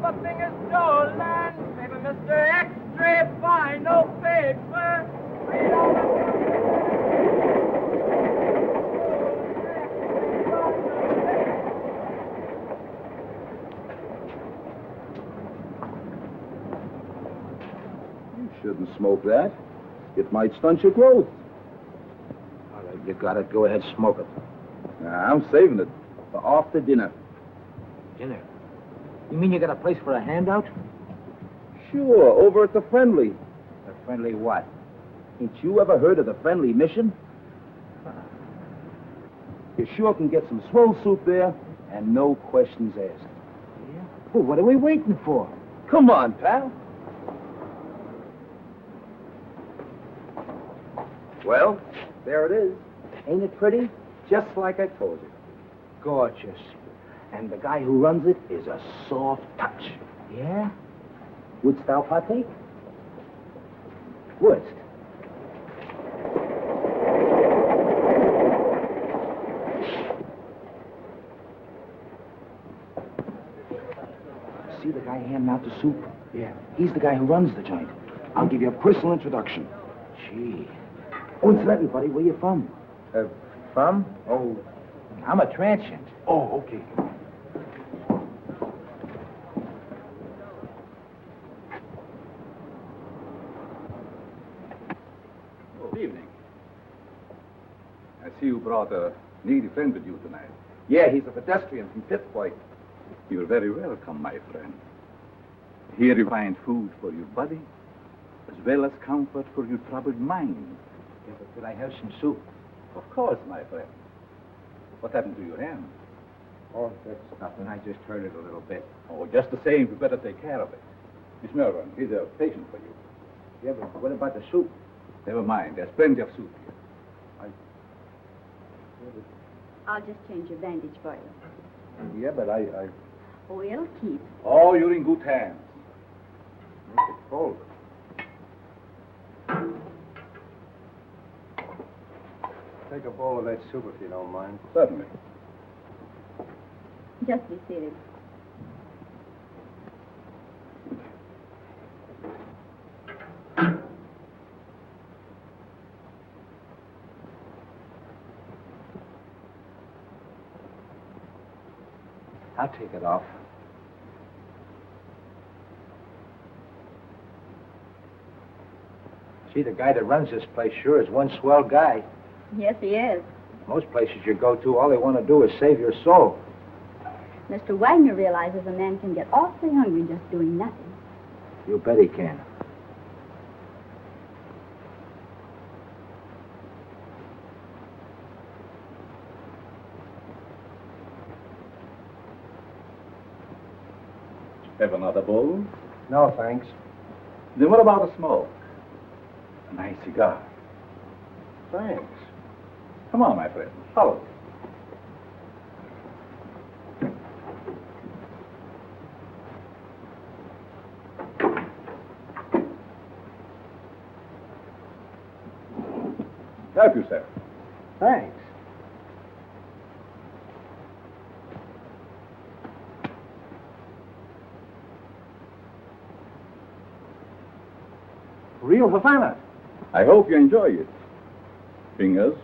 Everything is stolen. Maybe Mr. X-ray find no paper. Read all You shouldn't smoke that. It might stunt your growth. All right, you got it. Go ahead, smoke it. Nah, I'm saving it for after dinner. Dinner? You mean you got a place for a handout? Sure, over at the Friendly. A friendly what? Ain't you ever heard of the Friendly Mission? You sure can get some swell soup there, and no questions asked. Yeah? Well, what are we waiting for? Come on, pal. Well, there it is. Ain't it pretty? Just like I told you. Gorgeous. And the guy who runs it is a soft touch. Yeah? Wouldst thou partake? Wouldst? See the guy handing out the soup? Yeah. He's the guy who runs the joint. I'll give you a personal introduction. Gee. Oh, incidentally, buddy, where you from? From? Oh, I'm a transient. Oh, okay. Good evening. I see you brought a needy friend with you tonight. Yeah, he's a pedestrian from Pittsburgh. You're very welcome, my friend. Here you find food for your body, as well as comfort for your troubled mind. Yeah, but could I have some soup? Of course, my friend. What happened to your hand? Oh, that's nothing. I just hurt it a little bit. Oh, just the same, you better take care of it. Miss Melbourne, here's a patient for you. Yeah, but what about the soup? Never mind, there's plenty of soup here. I'll just change your bandage for you. Yeah, but I... Oh, it'll keep. Oh, you're in good hands. It's cold. Take a bowl of that soup if you don't mind. Certainly. Just be seated. I'll take it off. See, the guy that runs this place sure is one swell guy. Yes, he is. Most places you go to, all they want to do is save your soul. Mr. Wagner realizes a man can get awfully hungry just doing nothing. You bet he can. Have another bowl? No, thanks. Then what about a smoke? A nice cigar. Thanks. Come on, my friend. Follow me. Help yourself. Thanks. Real Havana. I hope you enjoy it. Fingers?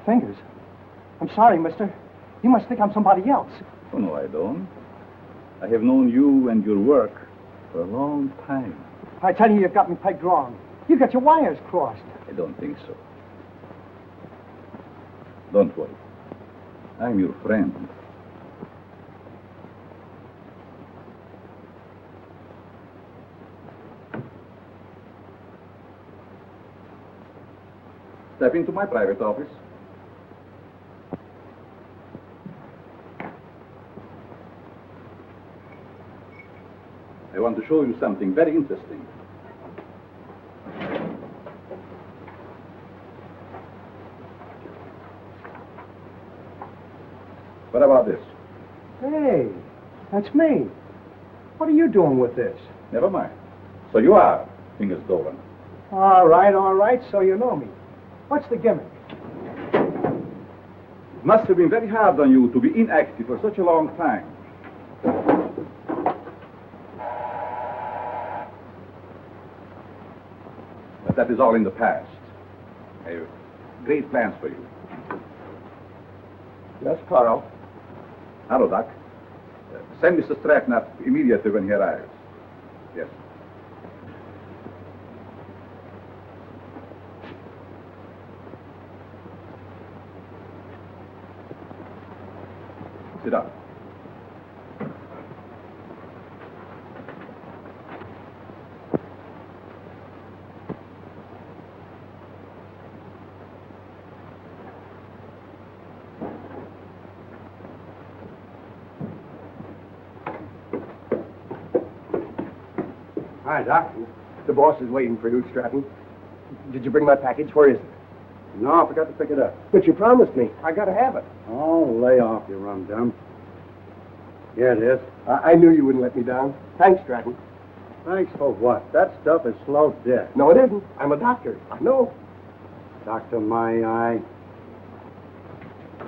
Fingers. I'm sorry, mister. You must think I'm somebody else. Oh, no, I don't. I have known you and your work for a long time. I tell you, you've got me pegged wrong. You got your wires crossed. I don't think so. Don't worry. I'm your friend. Step into my private office. I want to show you something very interesting. What about this? Hey, that's me. What are you doing with this? Never mind. So you are Fingers Dolan. All right, so you know me. What's the gimmick? It must have been very hard on you to be inactive for such a long time. that is all in the past. I have great plans for you. Yes, Carl. Hello, Doc. Send Mr. Stratton up immediately when he arrives. Yes. Sit down. Hi, Doc. The boss is waiting for you, Stratton. Did you bring my package? Where is it? No, I forgot to pick it up. But you promised me. I gotta have it. Oh, lay off, you rum-dum. Here it is. I knew you wouldn't let me down. Thanks, Stratton. Thanks for what? That stuff is slow death. No, it isn't. I'm a doctor. I know. Doctor, my eye.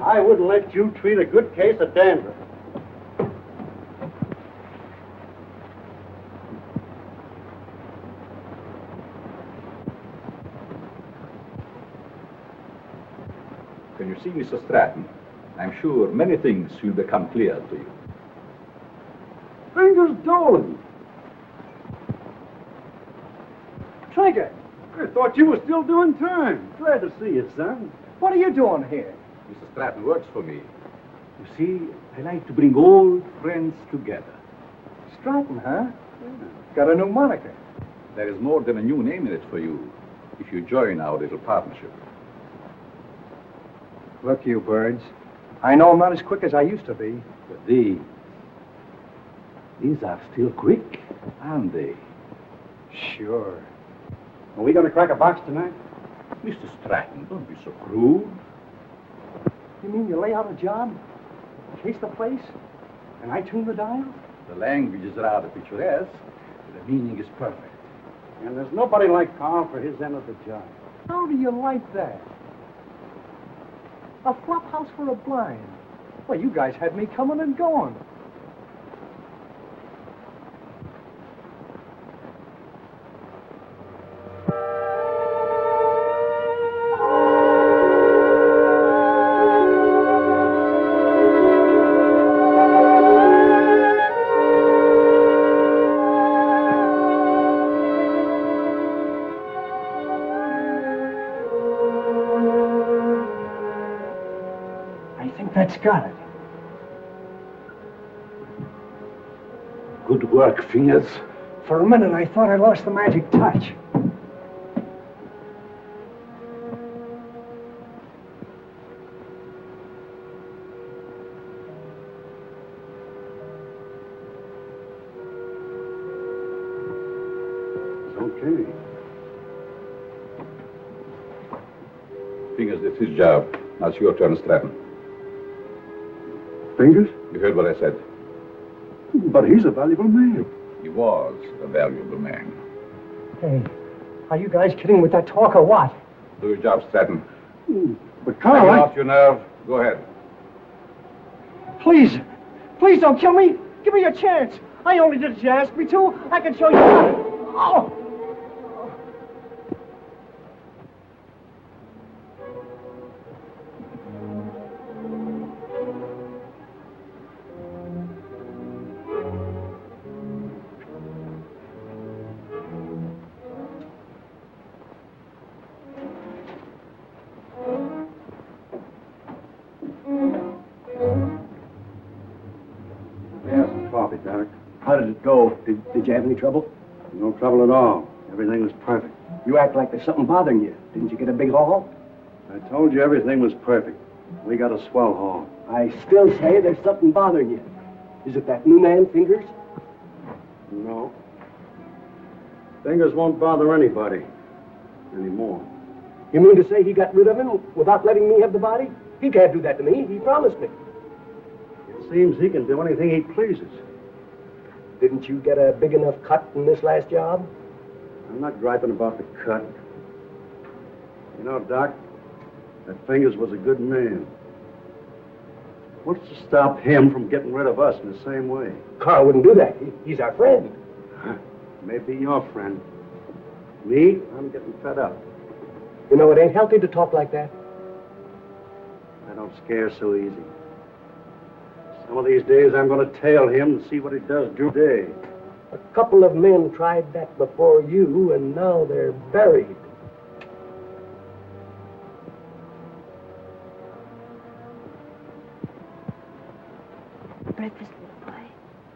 I wouldn't let you treat a good case of dandruff. When you see Mr. Stratton, I'm sure many things will become clear to you. Fingers Dolan. Trinket, I thought you were still doing time. Glad to see you, son. what are you doing here? Mr. Stratton works for me. You see, I like to bring old friends together. Stratton, huh? Got a new moniker. There is more than a new name in it for you if you join our little partnership. Look, you birds. I know I'm not as quick as I used to be. But these are still quick, aren't they? Sure. Are we going to crack a box tonight? Mr. Stratton, don't be so cruel. You mean you lay out a job, chase the place, and I tune the dial? The language is rather picturesque. The meaning is perfect. And there's nobody like Carl for his end of the job. How do you like that? A flop house for a blind. Well, you guys had me coming and going. That's got it. Good work, Fingers. For a minute, I thought I lost the magic touch. It's okay. Fingers, it's his job. Now it's your turn, Stratton. Fingers? You heard what I said. But he's a valuable man. He was a valuable man. Hey, are you guys kidding with that talk or what? Do your job, Stratton. But Carl, Take it off your nerve. Go ahead. Please, please don't kill me. Give me a chance. I only did as you asked me to. I can show you how. Oh! Coffee, Derek. How did it go? Did you have any trouble? No trouble at all. Everything was perfect. You act like there's something bothering you. Didn't you get a big haul? I told you everything was perfect. We got a swell haul. I still say there's something bothering you. Is it that new man, Fingers? No. Fingers won't bother anybody anymore. You mean to say he got rid of him without letting me have the body? He can't do that to me. He promised me. It seems he can do anything he pleases. Didn't you get a big enough cut in this last job? I'm not griping about the cut. You know, Doc, that Fingers was a good man. What's to stop him from getting rid of us in the same way? Carl wouldn't do that. He's our friend. Maybe your friend. Me? I'm getting fed up. You know, it ain't healthy to talk like that. I don't scare so easy. Some of these days I'm going to tail him and see what he does today. A couple of men tried that before you, and now they're buried. Breakfast, little boy.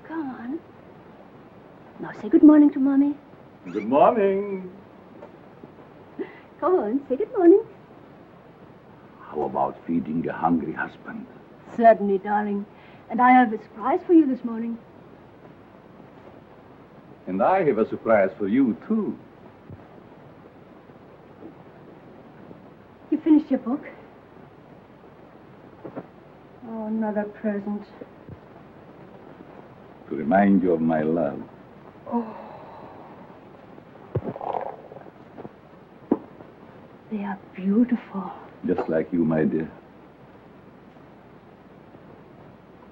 Come on. Now say good morning to Mommy. Good morning. Come on, say good morning. How about feeding a hungry husband? Certainly, darling. And I have a surprise for you this morning. And I have a surprise for you, too. You finished your book? Oh, another present. To remind you of my love. Oh. They are beautiful. Just like you, my dear.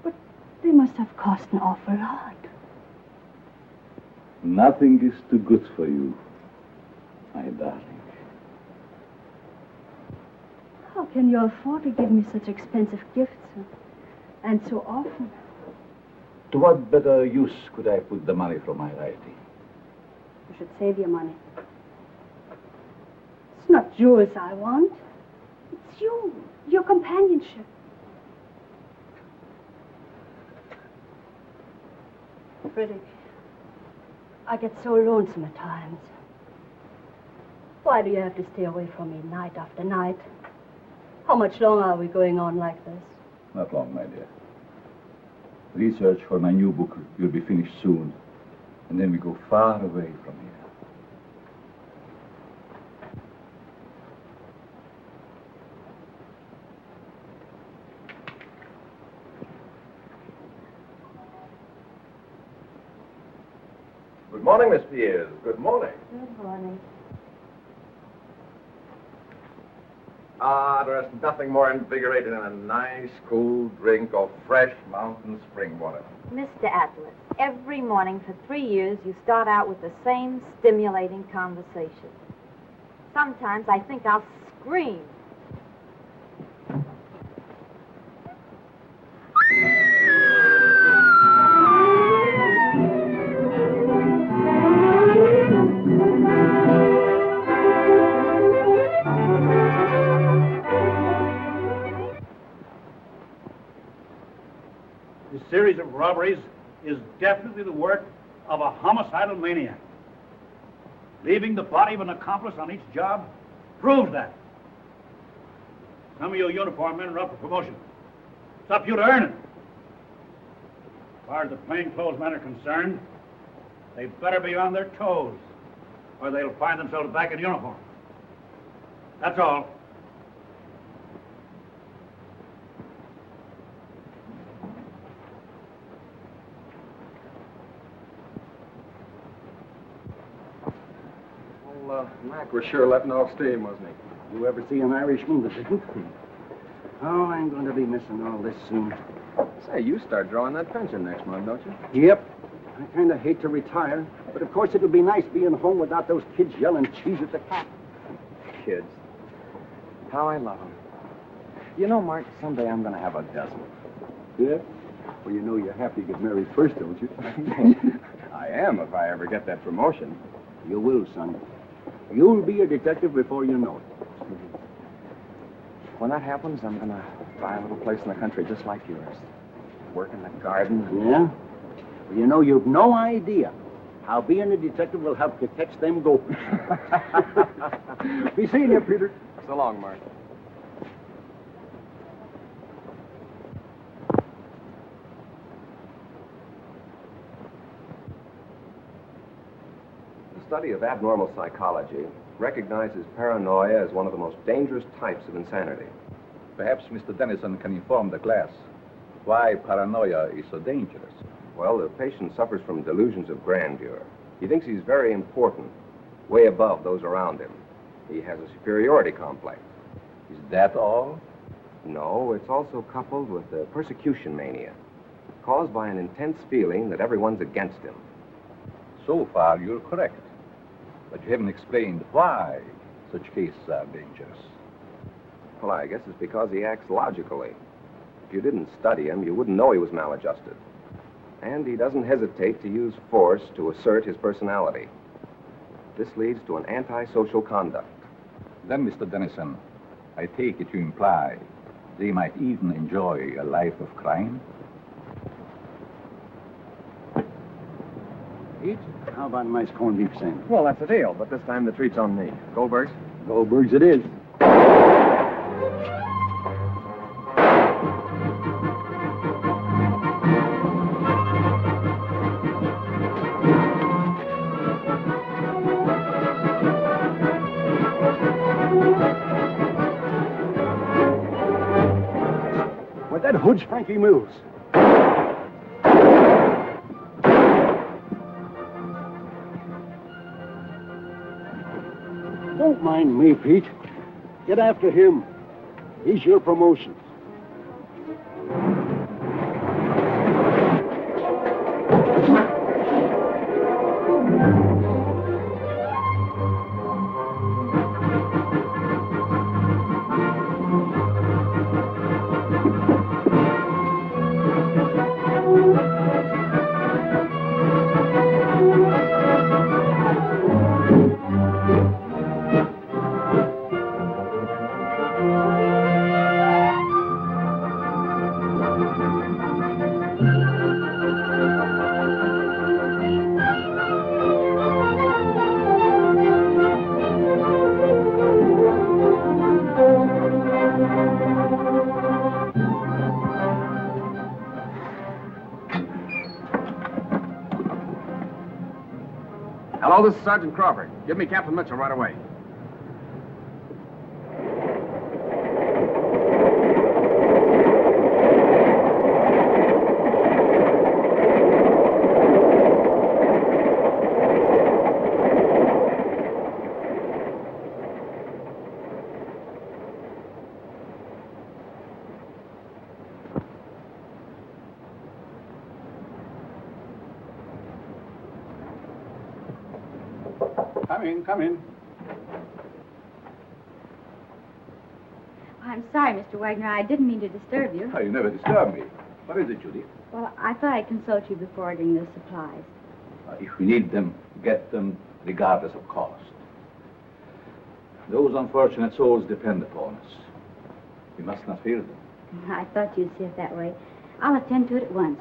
But they must have cost an awful lot. Nothing is too good for you, my darling. How can you afford to give me such expensive gifts and so often? To what better use could I put the money from my writing? You should save your money. It's not jewels I want. It's you, your companionship. Frederick, I get so lonesome at times. Why do you have to stay away from me night after night? How much longer are we going on like this? Not long, my dear. Research for my new book will be finished soon. And then we go far away from here. Good morning, Miss Pierce. Good morning. Good morning. Ah, there's nothing more invigorating than a nice, cool drink of fresh mountain spring water. Mr. Atlas, every morning for 3 years you start out with the same stimulating conversation. Sometimes I think I'll scream. This series of robberies is definitely the work of a homicidal maniac. Leaving the body of an accomplice on each job proves that. Some of you uniform men are up for promotion. It's up to you to earn it. As far as the plainclothes men are concerned, they better be on their toes, or they'll find themselves back in uniform. That's all. Mac was sure letting off steam, wasn't he? You ever see an Irishman that didn't? Oh, I'm going to be missing all this soon. Say, you start drawing that pension next month, don't you? Yep. I kind of hate to retire, but of course it would be nice being home without those kids yelling cheese at the cat. Kids. How I love them. You know, Mark, someday I'm going to have a dozen. Yeah? Well, you know you have to get married first, don't you? I am, if I ever get that promotion. You will, son. You'll be a detective before you know it. When that happens, I'm going to buy a little place in the country just like yours. Work in the garden. Yeah? Well, you know, you've no idea how being a detective will help you catch them gophers. Be seeing you, Peter. So long, Mark. The study of abnormal psychology recognizes paranoia as one of the most dangerous types of insanity. Perhaps Mr. Dennison can inform the class why paranoia is so dangerous. Well, the patient suffers from delusions of grandeur. He thinks he's very important, way above those around him. He has a superiority complex. Is that all? No, it's also coupled with a persecution mania, caused by an intense feeling that everyone's against him. So far, you're correct. But you haven't explained why such cases are dangerous. Well, I guess it's because he acts logically. If you didn't study him, you wouldn't know he was maladjusted. And he doesn't hesitate to use force to assert his personality. This leads to an antisocial conduct. Then, Mr. Dennison, I take it you imply they might even enjoy a life of crime? Eat? How about a nice corned beef sandwich? Well, that's the deal, but this time the treat's on me. Goldberg's? Goldberg's it is. With that hood's Frankie Mills. Don't mind me, Pete. Get after him. He's your promotion. Hello, this is Sergeant Crawford. Give me Captain Mitchell right away. Come in. I'm sorry, Mr. Wagner. I didn't mean to disturb you. Oh, you never disturb me. What is it, Judy? Well, I thought I'd consult you before ordering the supplies. If we need them, get them regardless of cost. Those unfortunate souls depend upon us. We must not fear them. I thought you'd see it that way. I'll attend to it at once.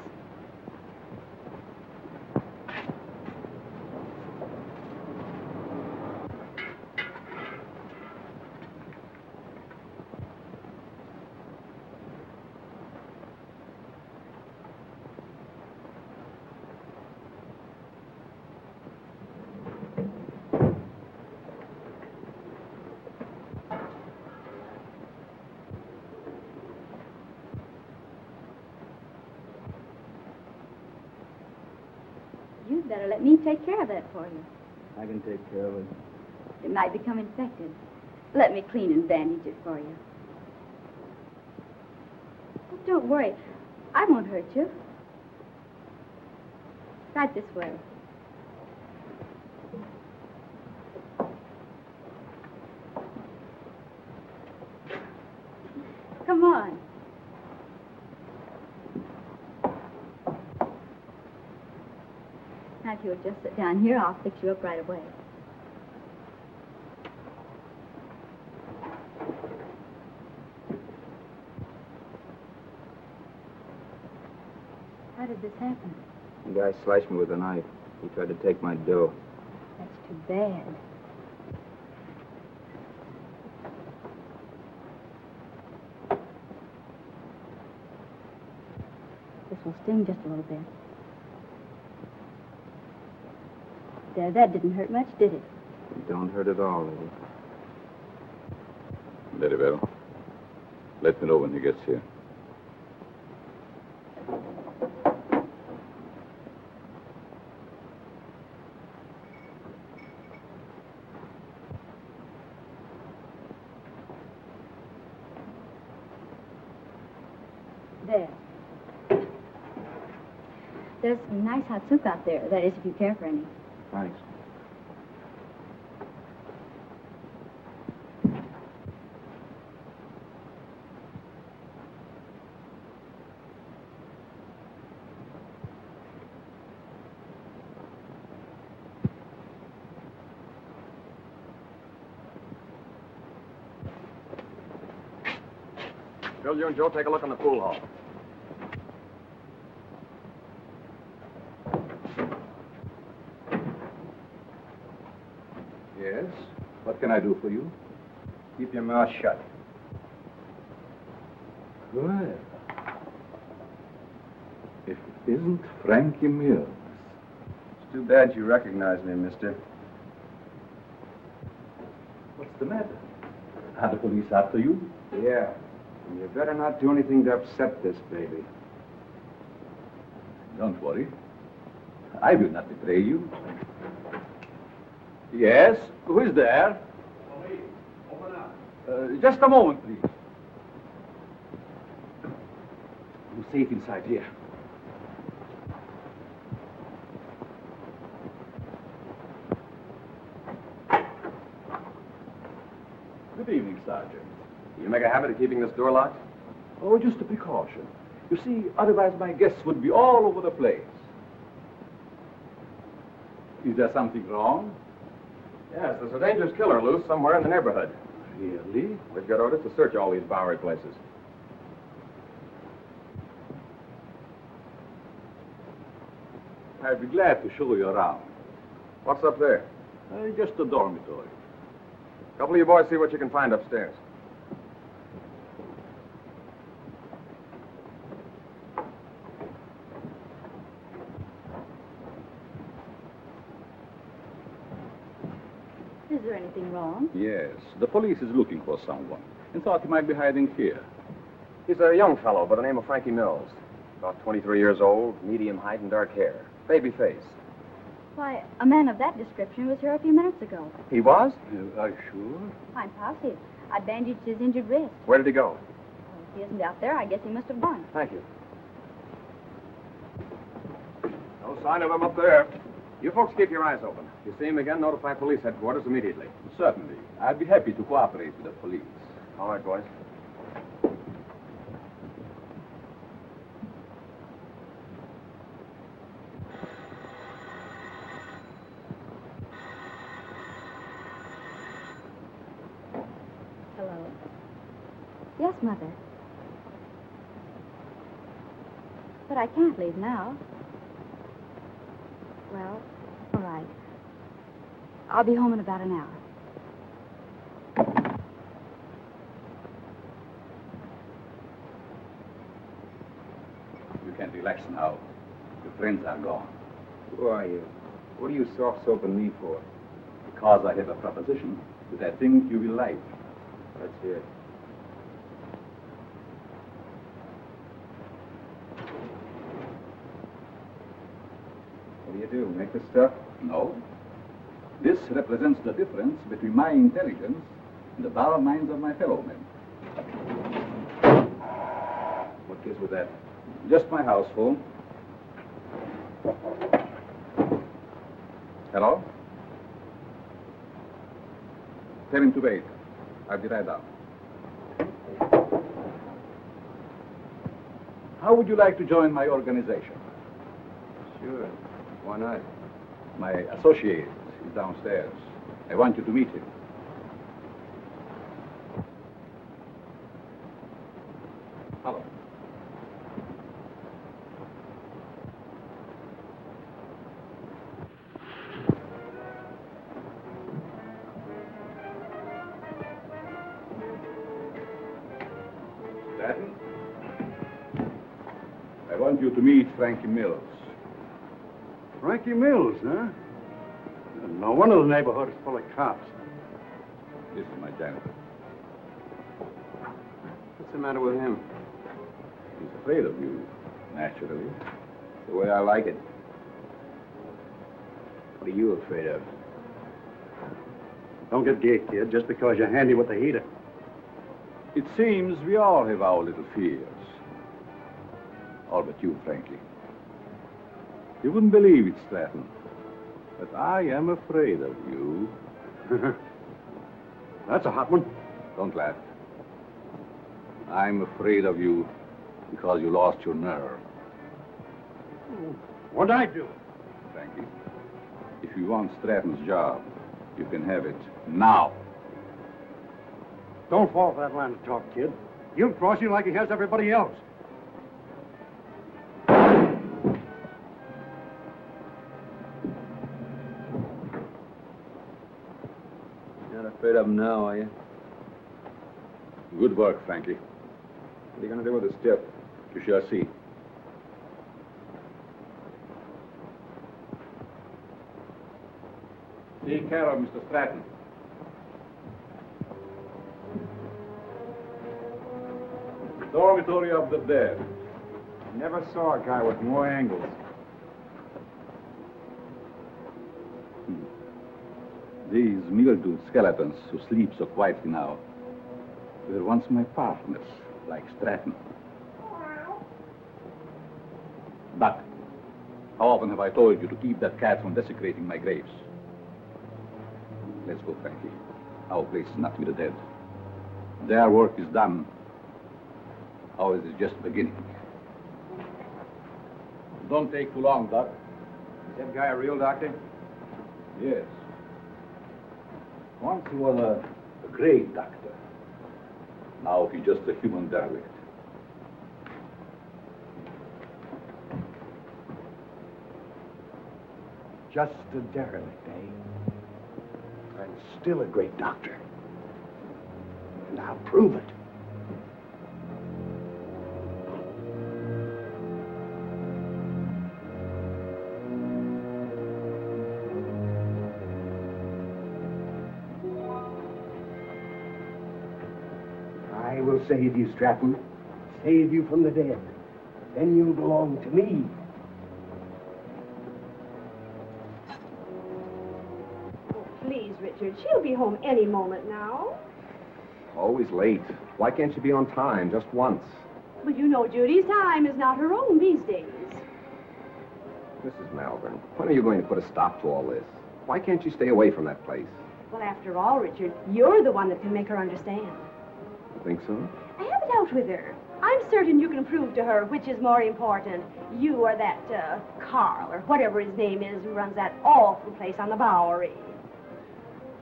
You'd better let me take care of that for you. I can take care of it. It might become infected. Let me clean and bandage it for you. Oh, don't worry. I won't hurt you. Right this way. Come on. Now, if you'll just sit down here, I'll fix you up right away. How did this happen? The guy sliced me with a knife. He tried to take my dough. That's too bad. This will sting just a little bit. There, that didn't hurt much, did it? It don't hurt at all, lady. Very well. Let me know when he gets here. There. There's some nice hot soup out there. That is, if you care for any. Thanks. Bill, you and Joe take a look in the pool hall. Yes? What can I do for you? Keep your mouth shut. Good. If it isn't Frankie Mills. It's too bad you recognize me, mister. What's the matter? Are the police after you? Yeah. And you better not do anything to upset this baby. Don't worry. I will not betray you. Yes? Who is there? Open up. Just a moment, please. You're safe inside here. Good evening, Sergeant. You make a habit of keeping this door locked? Oh, just a precaution. You see, otherwise my guests would be all over the place. Is there something wrong? Yes, there's a dangerous killer loose somewhere in the neighborhood. Really? We've got orders to search all these Bowery places. I'd be glad to show you around. What's up there? Just a dormitory. A couple of you boys see what you can find upstairs. Is there anything wrong? Yes, the police is looking for someone and thought he might be hiding here. He's a young fellow by the name of Frankie Mills. About 23 years old, medium height and dark hair. Baby face. Why, a man of that description was here a few minutes ago. He was? Are you sure? I'm positive. I bandaged his injured wrist. Where did he go? Well, if he isn't out there, I guess he must have gone. Thank you. No sign of him up there. You folks keep your eyes open. If you see him again, notify police headquarters immediately. Certainly. I'd be happy to cooperate with the police. All right, boys. Hello? Yes, Mother. But I can't leave now. Well, all right. I'll be home in about an hour. You can relax now. Your friends are gone. Who are you? What are you soft-soaping me for? Because I have a proposition that I think you will like. Let's hear it. What do you do? Make this stuff? No. This represents the difference between my intelligence and the dull minds of my fellow men. What gives with that? Just my house phone. Hello? Tell him to wait. I'll be right down. How would you like to join my organization? Sure. Why not? My associate is downstairs. I want you to meet him. Hello. Stratton? I want you to meet Frankie Mills. Frankie Mills, huh? No wonder the neighborhood is full of cops. This is my janitor. What's the matter with him? He's afraid of you, naturally. The way I like it. What are you afraid of? Don't get gay, kid, just because you're handy with the heater. It seems we all have our little fears. All but you, Frankie. You wouldn't believe it, Stratton, but I am afraid of you. That's a hot one. Don't laugh. I'm afraid of you because you lost your nerve. What'd I do? Frankie, if you want Stratton's job, you can have it now. Don't fall for that line of talk, kid. He'll cross you like he has everybody else. Not afraid of him now, are you? Good work, Frankie. What are you going to do with this tip? You shall see. Take care of Mr. Stratton. Dormitory of the dead. Never saw a guy with more angles. These mildewed skeletons who sleep so quietly now were once my partners, like Stratton. Doc, how often have I told you to keep that cat from desecrating my graves? Let's go, Frankie. Our place is not with the dead. Their work is done. Ours is just beginning. Don't take too long, Doc. Is that guy a real doctor? Yes. Once he was a great doctor. Now he's just a human derelict. Just a derelict, eh? And still a great doctor. And I'll prove it. I will save you, Stratton. Save you from the dead. Then you'll belong to me. Please, Richard, she'll be home any moment now. Always late. Why can't you be on time just once? But you know Judy's time is not her own these days. Mrs. Malvern, when are you going to put a stop to all this? Why can't you stay away from that place? Well, after all, Richard, you're the one that can make her understand. You think so? I have it out with her. I'm certain you can prove to her which is more important, you or that, Carl, or whatever his name is, who runs that awful place on the Bowery.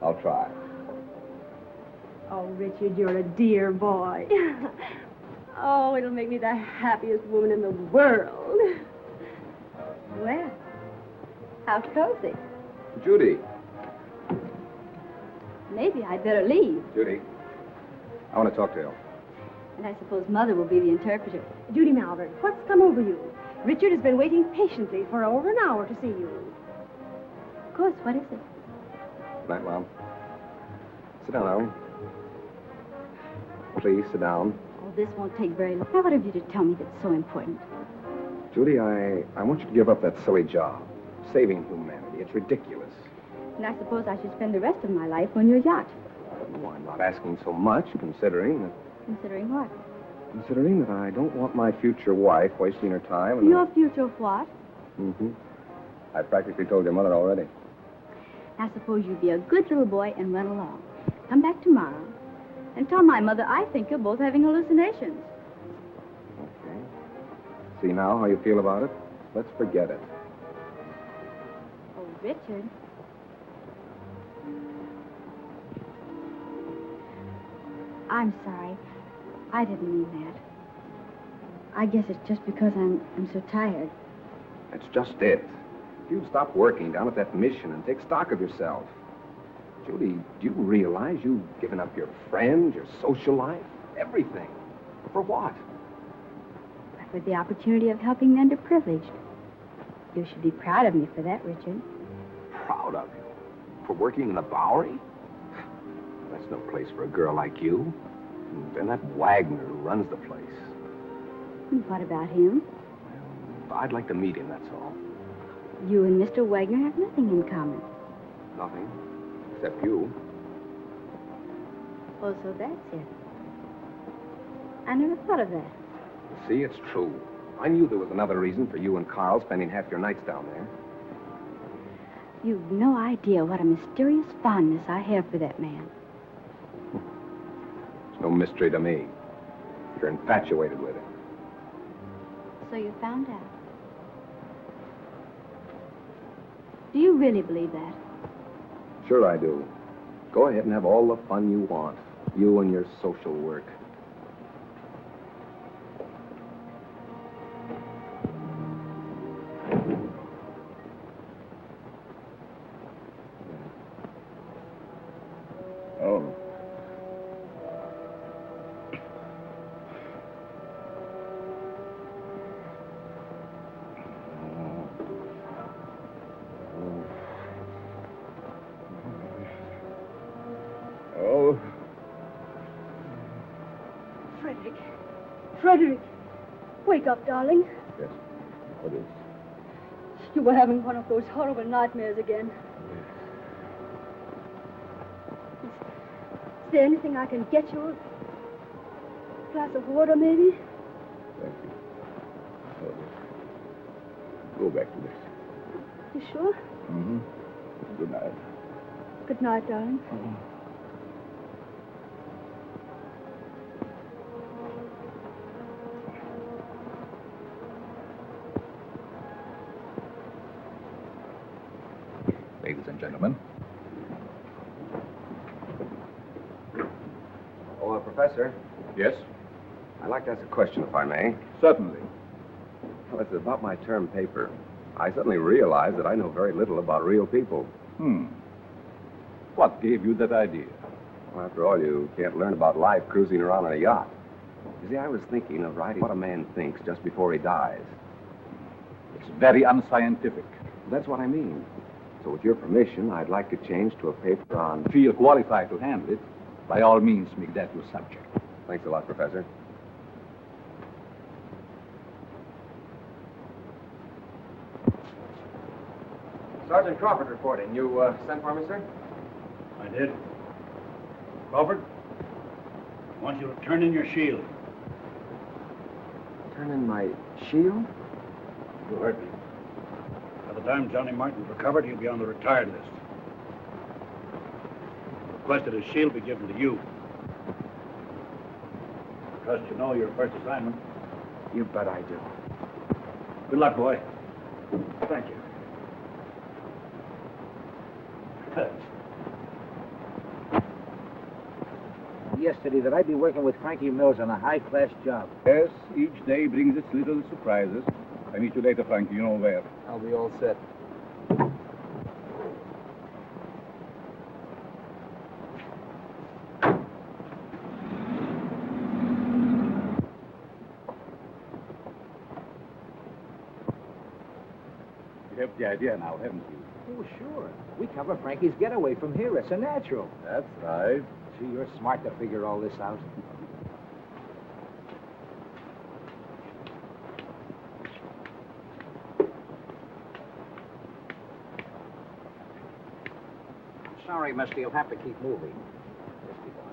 I'll try. Oh, Richard, you're a dear boy. Oh, it'll make me the happiest woman in the world. Well, how cozy. Judy. Maybe I'd better leave. Judy. I want to talk to you. And I suppose Mother will be the interpreter. Judy Malvern, what's come over you? Richard has been waiting patiently for over an hour to see you. Of course, what is it? Good night, Mom. Sit down, Ellen. Please, sit down. Oh, this won't take very long. Now, what have you to tell me that's so important? Judy, I want you to give up that silly job. Saving humanity. It's ridiculous. And I suppose I should spend the rest of my life on your yacht. No, I'm not asking so much, considering that... Considering what? Considering that I don't want my future wife wasting her time and... Your future what? Mm-hmm. I practically told your mother already. Now, suppose you be a good little boy and run along. Come back tomorrow and tell my mother I think you're both having hallucinations. Okay. See now how you feel about it? Let's forget it. Oh, Richard. I'm sorry. I didn't mean that. I guess it's just because I'm so tired. That's just it. If you stop working down at that mission and take stock of yourself. Judy, do you realize you've given up your friends, your social life, everything? For what? But for the opportunity of helping the underprivileged. You should be proud of me for that, Richard. Proud of you? For working in the Bowery? That's no place for a girl like you. And that Wagner who runs the place. And what about him? Well, I'd like to meet him, that's all. You and Mr. Wagner have nothing in common. Nothing. Except you. Oh, so that's it. I never thought of that. See, it's true. I knew there was another reason for you and Carl spending half your nights down there. You've no idea what a mysterious fondness I have for that man. It's no mystery to me. You're infatuated with him. So you found out. Do you really believe that? Sure I do. Go ahead and have all the fun you want. You and your social work. Frederick, wake up, darling. Yes. What is? You were having one of those horrible nightmares again. Is there anything I can get you? A glass of water, maybe? Thank you. Oh, yes. Go back to this. You sure? Mm-hmm. Good night. Good night, darling. Ladies and gentlemen. Oh, Professor, Yes? I'd like to ask a question, if I may. Certainly. Well, it's about my term paper. I suddenly realized that I know very little about real people. What gave you that idea? Well, after all, you can't learn about life cruising around on a yacht. You see, I was thinking of writing what a man thinks just before he dies. It's very unscientific. That's what I mean. So with your permission, I'd like to change to a paper on... Feel qualified to handle it. By all means, make that your subject. Thanks a lot, Professor. Sergeant Crawford reporting. You sent for me, sir? I did. Crawford, I want you to turn in your shield. Turn in my shield? You heard me. By the time Johnny Martin's recovered, he'll be on the retired list. Requested his shield be given to you. Trust you know your first assignment. You bet I do. Good luck, boy. Thank you. Yesterday that I'd be working with Frankie Mills on a high-class job. Yes, each day brings its little surprises. I meet you later, Frankie. You know where. I'll be all set. You have the idea now, haven't you? Oh, sure. We cover Frankie's getaway from here. It's a natural. That's right. Gee, you're smart to figure all this out. Sorry, mister. You'll have to keep moving. Yes, keep on.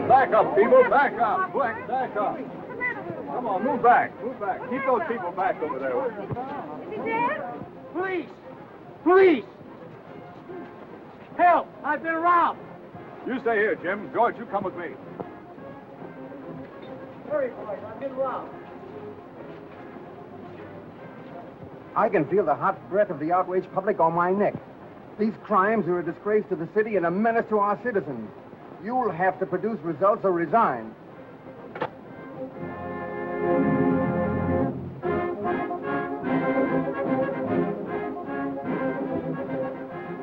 Back up, people. Back up. Back up. Come on, move back. Move back. Keep those people back over there. Is he dead? Police! Police! Help! I've been robbed! You stay here, Jim. George, you come with me. Hurry, boys. I've been robbed. I can feel the hot breath of the outraged public on my neck. These crimes are a disgrace to the city and a menace to our citizens. You'll have to produce results or resign.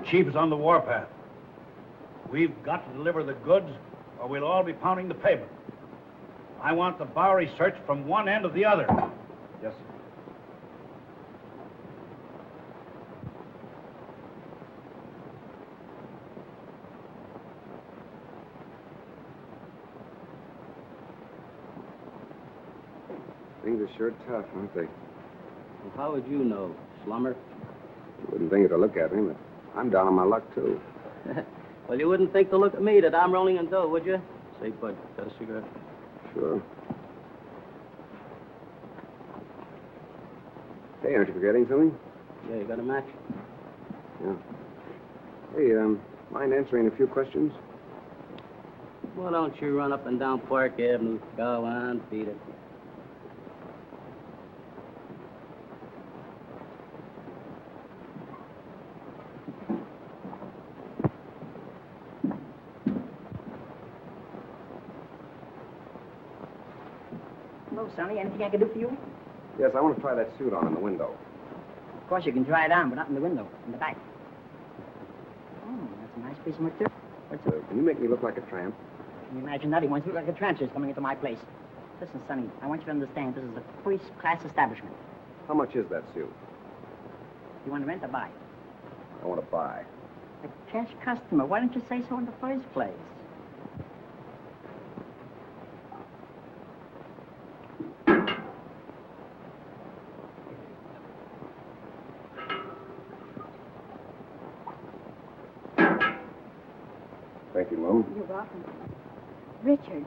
Chief is on the warpath. We've got to deliver the goods, or we'll all be pounding the pavement. I want the Bowery searched from one end to the other. Yes, sir. Things are sure tough, aren't they? Well, how would you know, slummer? You wouldn't think it to look at me, but I'm down on my luck, too. Well, you wouldn't think to look at me that I'm rolling in dough, would you? Say, Bud, got a cigarette? Sure. Hey, aren't you forgetting something? Yeah, you got a match? Yeah. Hey, mind answering a few questions? Well, don't you run up and down Park Avenue. Go on, beat it. Hello, Sonny. Anything I can do for you? Yes, I want to try that suit on in the window. Of course, you can try it on, but not in the window, in the back. Oh, that's a nice piece of material. What's it? Can you make me look like a tramp? Can you imagine that? He wants to look like a transfer coming into my place. Listen, Sonny, I want you to understand this is a first-class establishment. How much is that suit? You want to rent or buy? I want to buy. A cash customer. Why don't you say so in the first place? Thank you, Lou. You're welcome. Richard,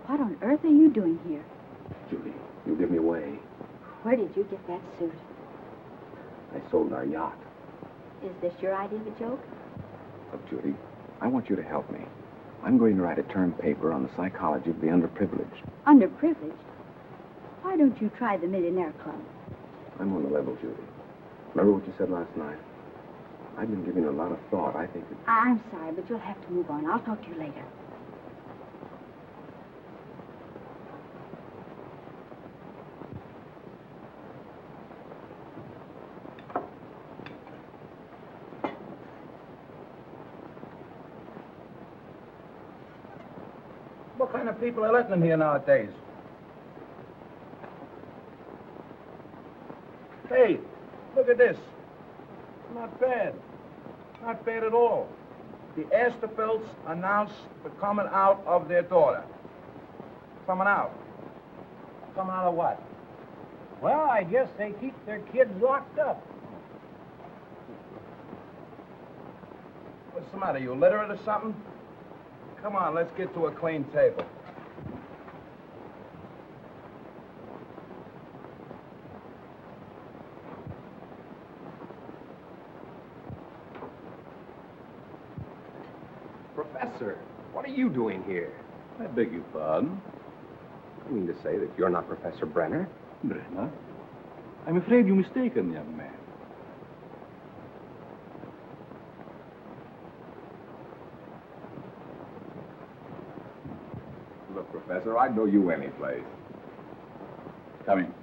what on earth are you doing here? Judy, you give me away. Where did you get that suit? I sold our yacht. Is this your idea of a joke? Look, Judy, I want you to help me. I'm going to write a term paper on the psychology of the underprivileged. Underprivileged? Why don't you try the Millionaire Club? I'm on the level, Judy. Remember what you said last night? I've been giving it a lot of thought. I think that... I'm sorry, but you'll have to move on. I'll talk to you later. What kind of people are letting in here nowadays? Hey, look at this. Not bad. Not bad at all. The Asterfelds announced the coming out of their daughter. Coming out. Coming out of what? Well, I guess they keep their kids locked up. What's the matter? You illiterate or something? Come on, let's get to a clean table. Professor, what are you doing here? I beg your pardon? You mean to say that you're not Professor Brenner? Brenner? I'm afraid you're mistaken, young man. Look, Professor, I'd know you any place. Coming.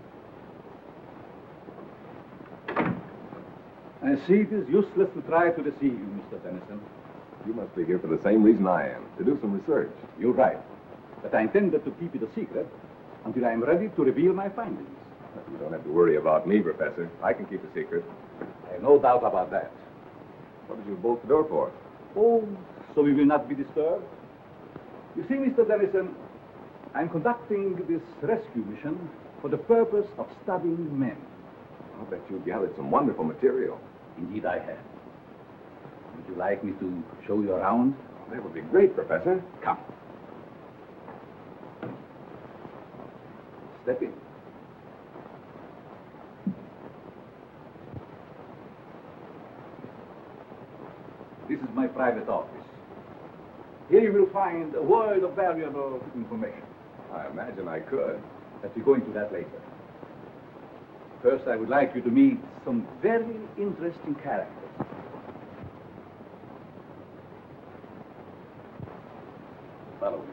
I see it is useless to try to deceive you, Mr. Tennyson. You must be here for the same reason I am, to do some research. You're right. But I intended to keep it a secret until I am ready to reveal my findings. You don't have to worry about me, Professor. I can keep a secret. I have no doubt about that. What did you bolt the door for? Oh, so we will not be disturbed? You see, Mr. Dennison, I'm conducting this rescue mission for the purpose of studying men. I'll bet you gathered some wonderful material. Indeed, I have. Would you like me to show you around? That would be great, Professor. Come. Step in. This is my private office. Here you will find a world of valuable information. I imagine I could. But we'll go into that later. First, I would like you to meet some very interesting characters. Follow me.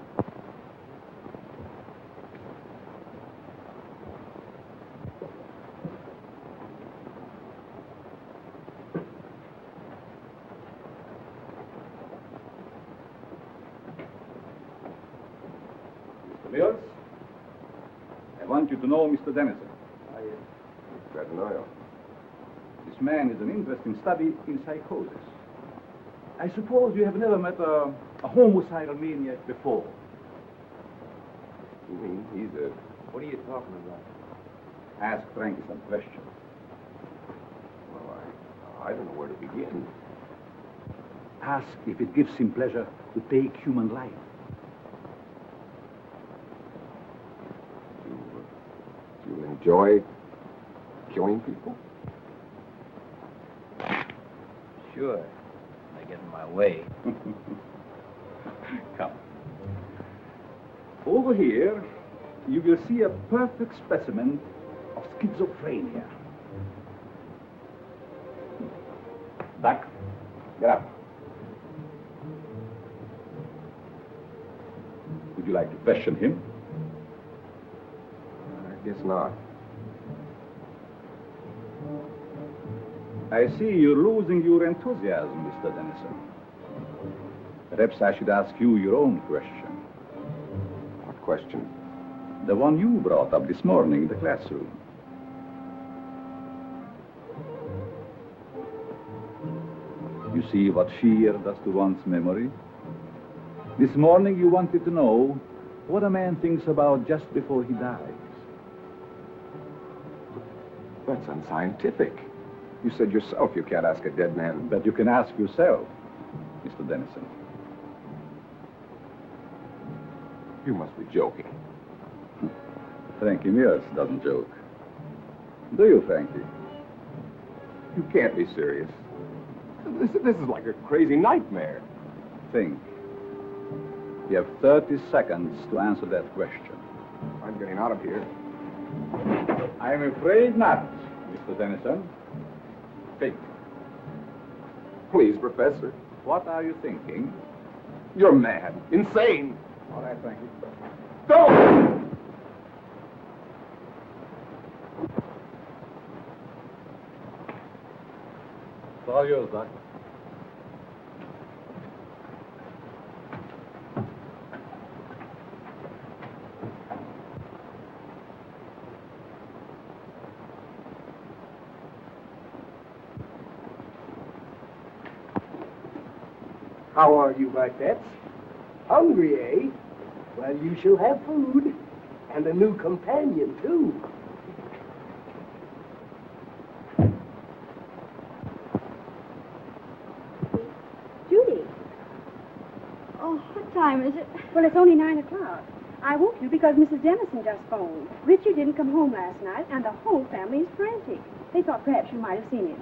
Mr. Mills, I want you to know Mr. Dennison. Glad to know you. This man is an interesting study in psychosis. I suppose you have never met a homicidal maniac before. You mean he's a... What are you talking about? Ask Frankie some questions. Well, I don't know where to begin. Ask if it gives him pleasure to take human life. You enjoy killing people? Sure. They get in my way. Come. Over here, you will see a perfect specimen of schizophrenia. Back. Get up. Would you like to question him? Guess not. I see you're losing your enthusiasm, Mr. Dennison. Perhaps I should ask you your own question. What question? The one you brought up this morning in the classroom. You see what fear does to one's memory? This morning you wanted to know what a man thinks about just before he dies. That's unscientific. You said yourself you can't ask a dead man. But you can ask yourself, Mr. Dennison. You must be joking. Frankie Mears doesn't joke. Do you, Frankie? You can't be serious. This is like a crazy nightmare. Think. You have 30 seconds to answer that question. I'm getting out of here. I'm afraid not, Mr. Dennison. Think. Please, Professor. What are you thinking? You're mad. Insane. All right, Frankie. Don't! It's all yours, Doc. How are you, my pets? Hungry, eh? Well, you shall have food. And a new companion, too. Judy. Oh, what time is it? Well, it's only 9 o'clock. I woke you because Mrs. Dennison just phoned. Richard didn't come home last night, and the whole family is frantic. They thought perhaps you might have seen him.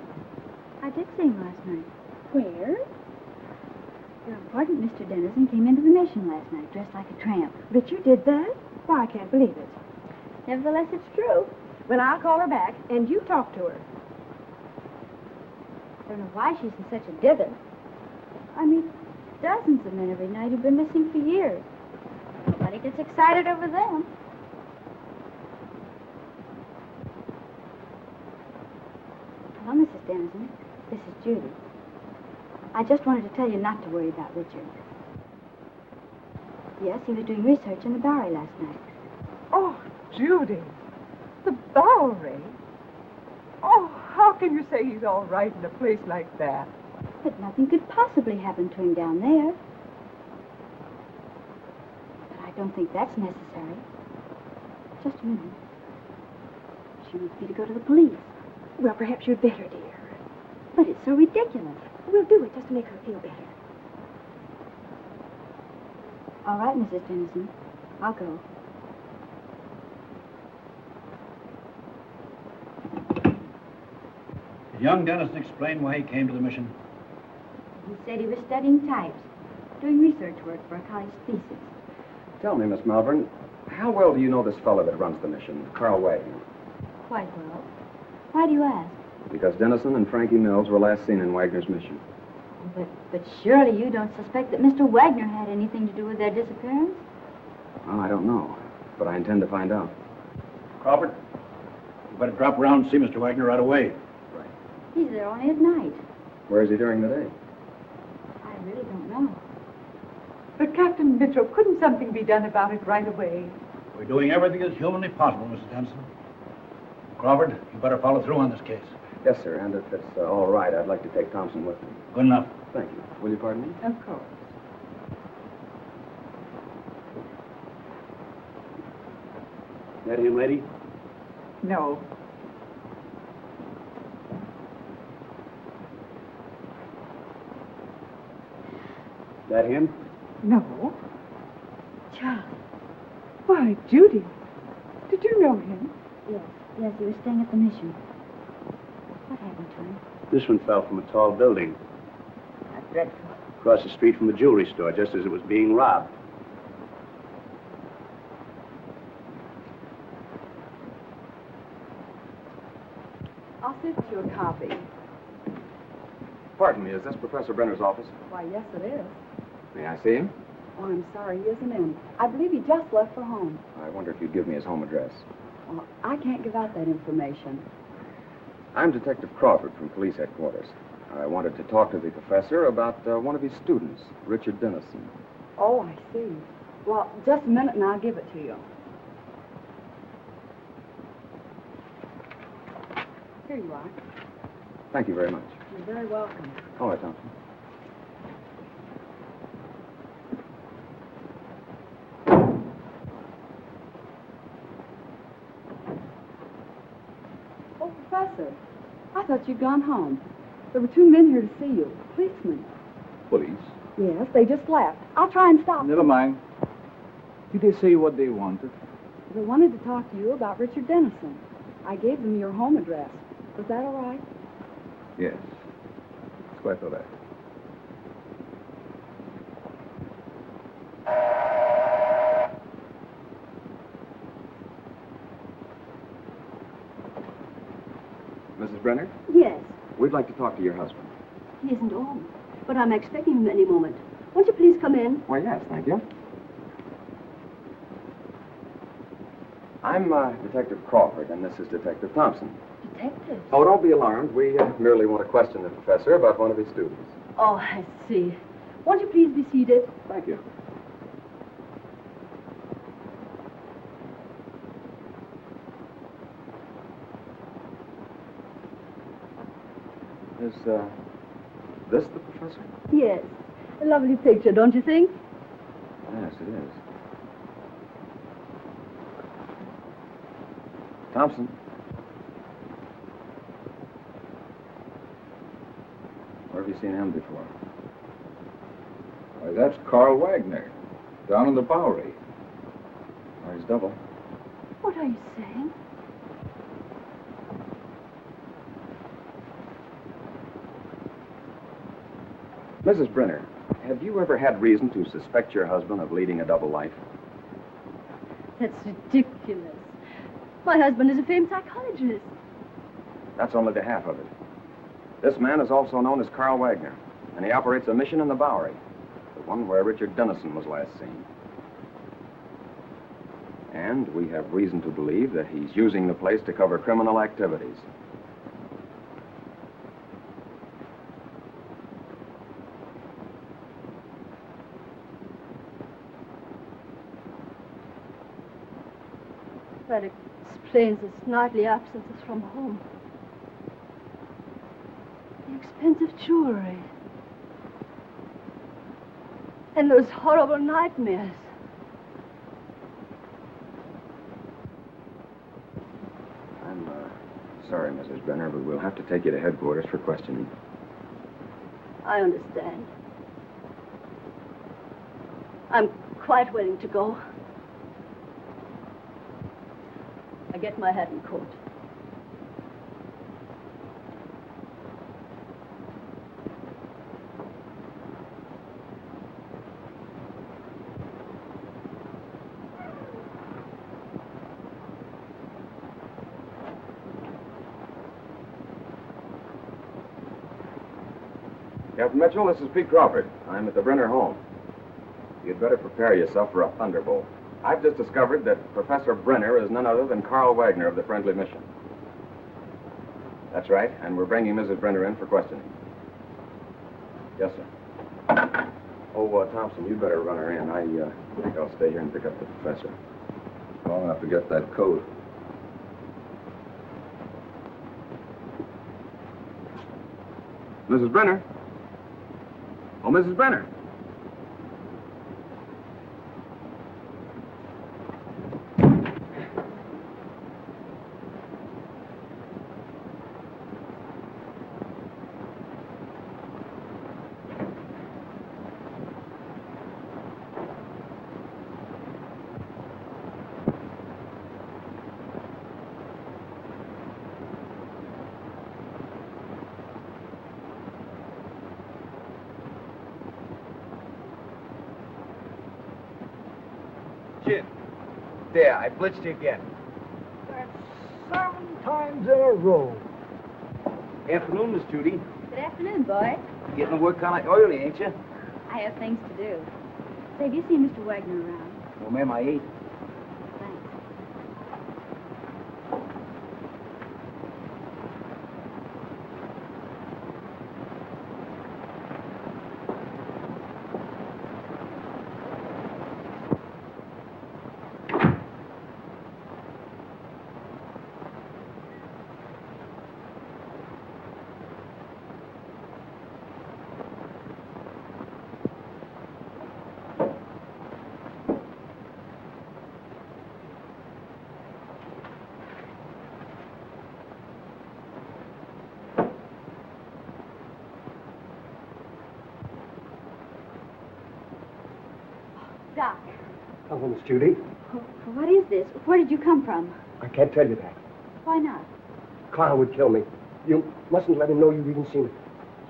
I did see him last night. Where? Your important Mr. Dennison came into the mission last night, dressed like a tramp. Richard did that? Why, I can't believe it. Nevertheless, it's true. Well, I'll call her back, and you talk to her. I don't know why she's in such a dither. I meet dozens of men every night who've been missing for years. Nobody gets excited over them. Hello, Mrs. Dennison. This is Judy. I just wanted to tell you not to worry about Richard. Yes, he was doing research in the Bowery last night. Oh, Judy, the Bowery. Oh, how can you say he's all right in a place like that? But nothing could possibly happen to him down there. But I don't think that's necessary. Just a minute. She wants me to go to the police. Well, perhaps you'd better, dear. But it's so ridiculous. We'll do it just to make her feel better. All right, Mrs. Dennison. I'll go. Did young Dennison explain why he came to the mission? He said he was studying types, doing research work for a college thesis. Tell me, Miss Malvern, how well do you know this fellow that runs the mission, Carl Wagner? Quite well. Why do you ask? Because Dennison and Frankie Mills were last seen in Wagner's mission. But surely you don't suspect that Mr. Wagner had anything to do with their disappearance? Well, I don't know, but I intend to find out. Crawford, you better drop around and see Mr. Wagner right away. He's there only at night. Where is he during the day? I really don't know. But, Captain Mitchell, couldn't something be done about it right away? We're doing everything that's humanly possible, Mrs. Dennison. Crawford, you better follow through on this case. Yes, sir, and if it's all right, I'd like to take Thompson with me. Good enough. Thank you. Will you pardon me? Of course. That him, lady? No. That him? No. Charlie. Why, Judy, did you know him? Yes, he was staying at the mission. What happened to him? This one fell from a tall building. That's dreadful. Across the street from the jewelry store, just as it was being robbed. I'll send you a copy. Pardon me, is this Professor Brenner's office? Why, yes, it is. May I see him? Oh, I'm sorry, he isn't in. I believe he just left for home. I wonder if you'd give me his home address. Well, I can't give out that information. I'm Detective Crawford from police headquarters. I wanted to talk to the professor about one of his students, Richard Dennison. Oh, I see. Well, just a minute and I'll give it to you. Here you are. Thank you very much. You're very welcome. All right, Thompson. Oh, Professor, I thought you'd gone home. There were two men here to see you, policemen. Police? Yes, they just left. I'll try and stop Never them. mind. Did they say what they wanted? They wanted to talk to you about Richard Dennison. I gave them your home address. Was that all right? Yes. It's quite all right. Mrs. Brenner, Yes, we'd like to talk to your husband. he isn't home, but I'm expecting him any moment. Won't you please come in? Why, yes, thank you. I'm Detective Crawford, and this is Detective Thompson. Detective? Oh, don't be alarmed. We merely want to question the professor about one of his students. Oh, I see. Won't you please be seated? Thank you. Is this the professor? Yes. A lovely picture, don't you think? Yes, it is. Thompson. Where have you seen him before? Why, that's Carl Wagner, down in the Bowery. Or his double. What are you saying? Mrs. Brenner, have you ever had reason to suspect your husband of leading a double life? That's ridiculous. My husband is a famed psychologist. That's only the half of it. This man is also known as Carl Wagner, and he operates a mission in the Bowery, the one where Richard Dennison was last seen. And we have reason to believe that he's using the place to cover criminal activities. That explains his nightly absences from home. The expensive jewelry. And those horrible nightmares. I'm sorry, Mrs. Brenner, but we'll have to take you to headquarters for questioning. I understand. I'm quite willing to go. I get my hat and coat. Captain Mitchell, this is Pete Crawford. I'm at the Brenner home. You'd better prepare yourself for a thunderbolt. I've just discovered that Professor Brenner is none other than Carl Wagner of the Friendly Mission. That's right, and we're bringing Mrs. Brenner in for questioning. Yes, sir. Oh, Thompson, you'd better run her in. I think I'll stay here and pick up the professor. Long enough to get that coat. Mrs. Brenner? Oh, Mrs. Brenner. Jim. There, I blitzed you again. That's 7 times in a row. Afternoon, Miss Judy. Good afternoon, boy. Getting to work kind of early, ain't you? I have things to do. Say, have you seen Mr. Wagner around? Well, ma'am, I ate. Thanks. Hello, Miss Judy. What is this? Where did you come from? I can't tell you that. Why not? Carl would kill me. You mustn't let him know you've even seen it.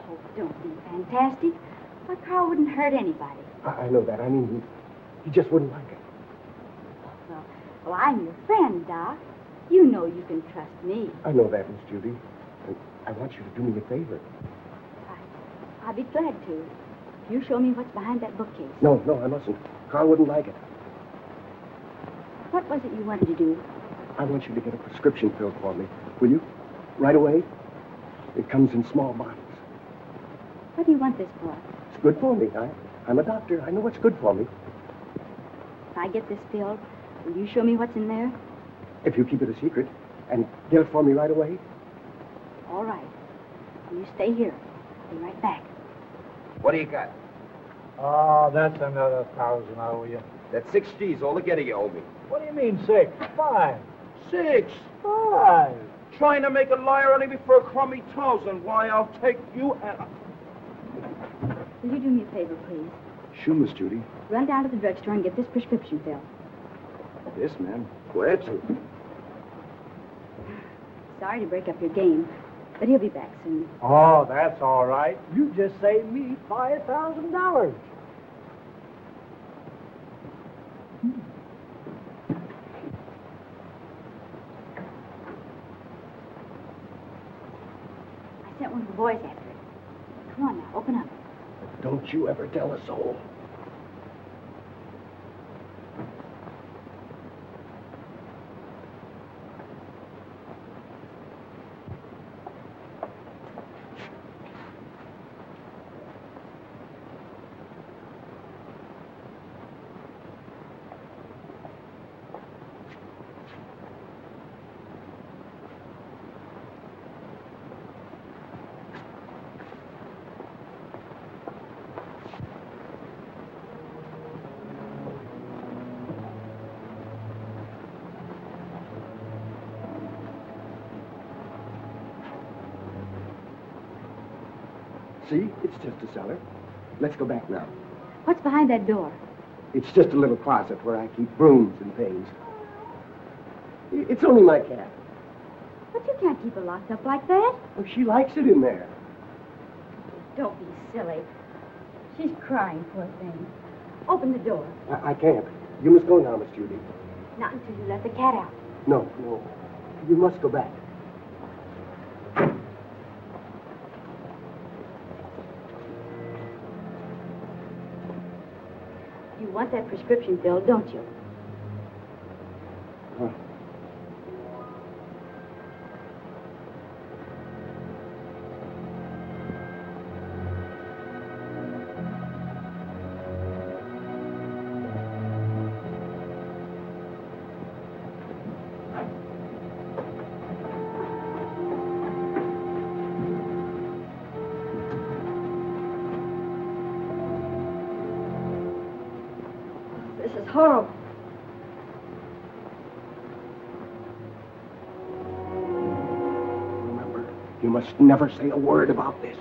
Oh, don't be fantastic. Why, Carl wouldn't hurt anybody. I know that. I mean, he just wouldn't like it. Well, I'm your friend, Doc. You know you can trust me. I know that, Miss Judy. And I want you to do me a favor. I'll be glad to. If you show me what's behind that bookcase. No, I mustn't. Carl wouldn't like it. What was it you wanted to do? I want you to get a prescription filled for me. Will you? Right away? It comes in small bottles. What do you want this for? It's good for me. I'm a doctor. I know what's good for me. If I get this filled, will you show me what's in there? If you keep it a secret and get it for me right away. All right. You stay here. I'll be right back. What do you got? Oh, that's another 1,000, I owe you. That's 6 G's altogether you owe me. What do you mean 6? 5. 6. 5. Trying to make a liar out of me for a crummy 1,000. Why, I'll take you and... Will you do me a favor, please? Sure, Miss Judy. Run down to the drugstore and get this prescription filled. Yes, ma'am. Glad to. Sorry to break up your game, but he'll be back soon. Oh, that's all right. You just saved me $5,000. I sent one of the boys after it. Come on now, open up. Don't you ever tell a soul. See? It's just a cellar. Let's go back now. What's behind that door? It's just a little closet where I keep brooms and things. It's only my cat. But you can't keep her locked up like that. Oh, she likes it in there. Don't be silly. She's crying, poor thing. Open the door. I can't. You must go now, Miss Judy. Not until you let the cat out. No. You must go back. You want that prescription filled, don't you? Huh. This is horrible. Remember, you must never say a word about this.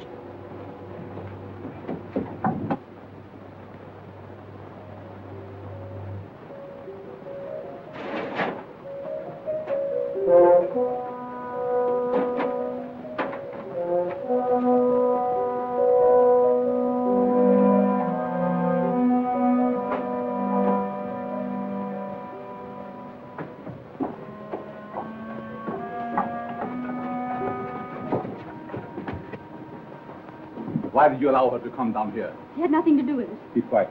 Why did you allow her to come down here? He had nothing to do with it. Keep quiet.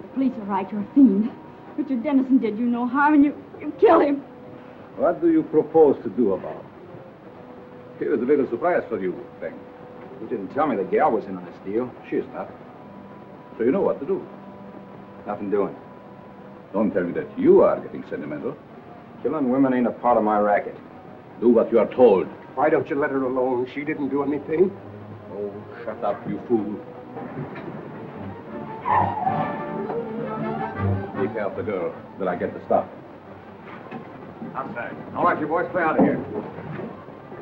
The police are right. You're a fiend. Richard Dennison did you no harm, and you killed him. What do you propose to do about it? Here's a little surprise for you, Frank. You didn't tell me the gal was in on this deal. She's not. So you know what to do. Nothing doing. Don't tell me that you are getting sentimental. Killing women ain't a part of my racket. Do what you are told. Why don't you let her alone? She didn't do anything. Oh, shut up, you fool. Take care of the girl, till I get the stuff. Outside. All right, you boys, play out of here.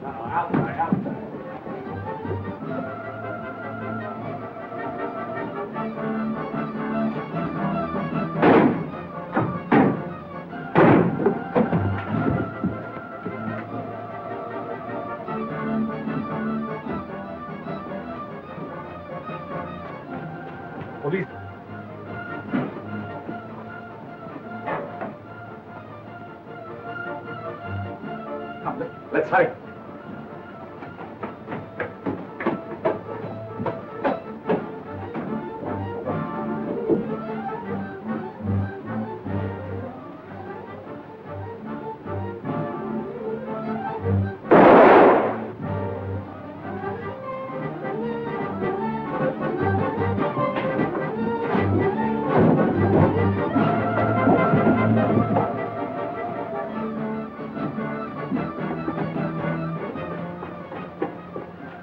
Outside. police. Come, let's hurry.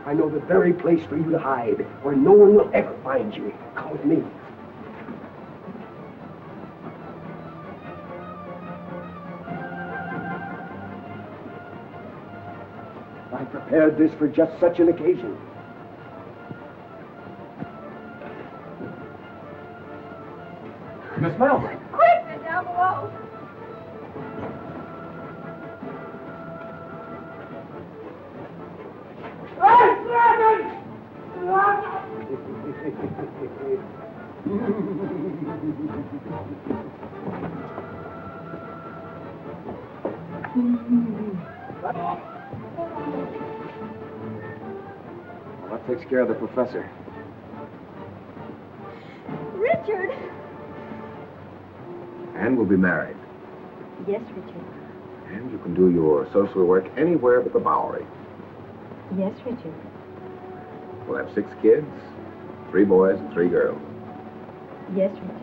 I know the very place for you to hide, where no one will ever find you. Come with me. I prepared this for just such an occasion. Miss Melvin. Quick, they're down below. Well, that takes care of the professor. Richard! And we'll be married. Yes, Richard. And you can do your social work anywhere but the Bowery. Yes, Richard. We'll have 6 kids, 3 boys and 3 girls. Yes, Richard.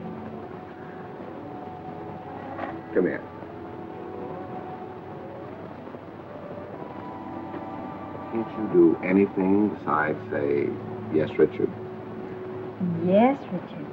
Come here. Can't you do anything besides say, yes, Richard? Yes, Richard.